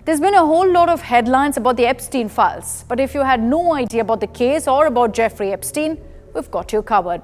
There's been a whole lot of headlines about the Epstein files, but if you had no idea about the case or about Jeffrey Epstein, we've got you covered.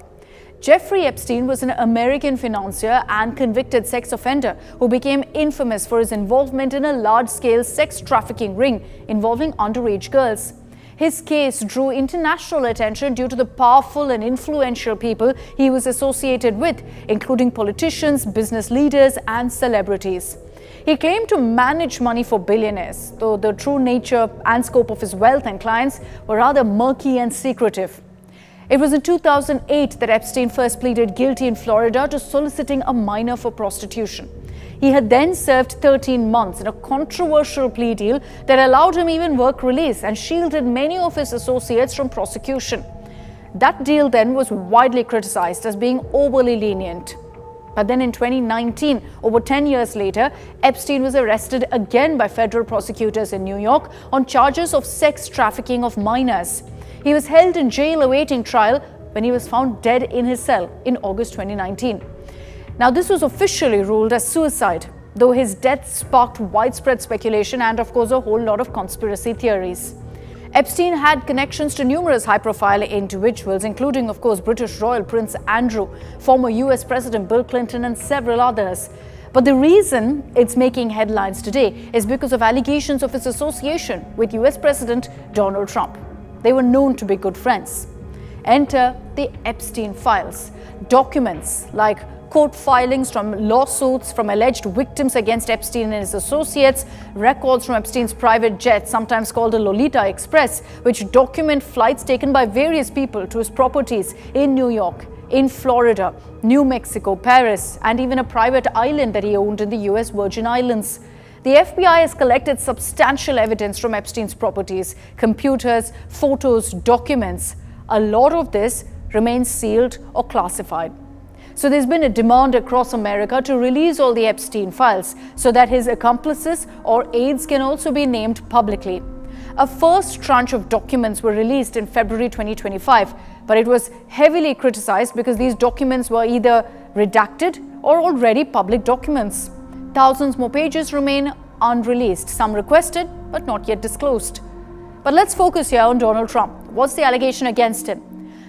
Jeffrey Epstein was an American financier and convicted sex offender who became infamous for his involvement in a large-scale sex trafficking ring involving underage girls. His case drew international attention due to the powerful and influential people he was associated with, including politicians, business leaders, and celebrities. He claimed to manage money for billionaires, though the true nature and scope of his wealth and clients were rather murky and secretive. It was in 2008 that Epstein first pleaded guilty in Florida to soliciting a minor for prostitution. He had then served 13 months in a controversial plea deal that allowed him even work release and shielded many of his associates from prosecution. That deal then was widely criticized as being overly lenient. But then in 2019, over 10 years later, Epstein was arrested again by federal prosecutors in New York on charges of sex trafficking of minors. He was held in jail awaiting trial when he was found dead in his cell in August 2019. Now, this was officially ruled as suicide, though his death sparked widespread speculation and, of course, a whole lot of conspiracy theories. Epstein had connections to numerous high-profile individuals, including, of course, British Royal Prince Andrew, former US President Bill Clinton, and several others. But the reason it's making headlines today is because of allegations of his association with US President Donald Trump. They were known to be good friends. Enter the Epstein files. Documents like court filings from lawsuits from alleged victims against Epstein and his associates, records from Epstein's private jet, sometimes called the Lolita Express, which document flights taken by various people to his properties in New York, in Florida, New Mexico, Paris, and even a private island that he owned in the US Virgin Islands. The FBI has collected substantial evidence from Epstein's properties, computers, photos, documents. A lot of this remains sealed or classified. So there's been a demand across America to release all the Epstein files so that his accomplices or aides can also be named publicly. A first tranche of documents were released in February 2025, but it was heavily criticized because these documents were either redacted or already public documents. Thousands more pages remain unreleased, some requested but not yet disclosed. But let's focus here on Donald Trump. What's the allegation against him?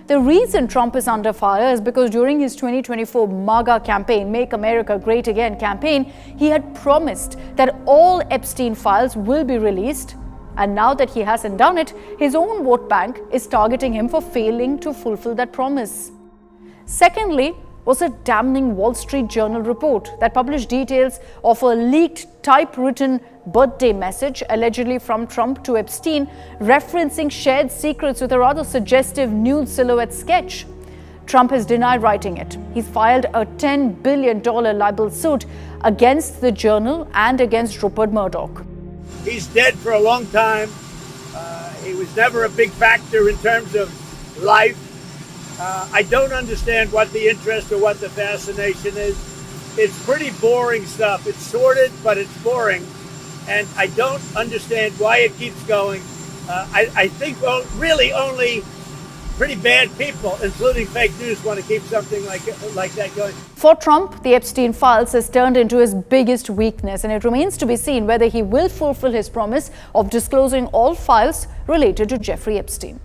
The reason Trump is under fire is because during his 2024 MAGA campaign, Make America Great Again campaign, he had promised that all Epstein files will be released. And now that he hasn't done it, his own vote bank is targeting him for failing to fulfill that promise. Secondly, was a damning Wall Street Journal report that published details of a leaked typewritten birthday message allegedly from Trump to Epstein, referencing shared secrets with a rather suggestive nude silhouette sketch. Trump has denied writing it. He's filed a $10 billion libel suit against the Journal and against Rupert Murdoch. He's dead for a long time. He was never a big factor in terms of life. I don't understand what the interest or what the fascination is. It's pretty boring stuff. It's sordid, but it's boring. And I don't understand why it keeps going. I think really only pretty bad people, including fake news, want to keep something like that going. For Trump, the Epstein files has turned into his biggest weakness, and it remains to be seen whether he will fulfill his promise of disclosing all files related to Jeffrey Epstein.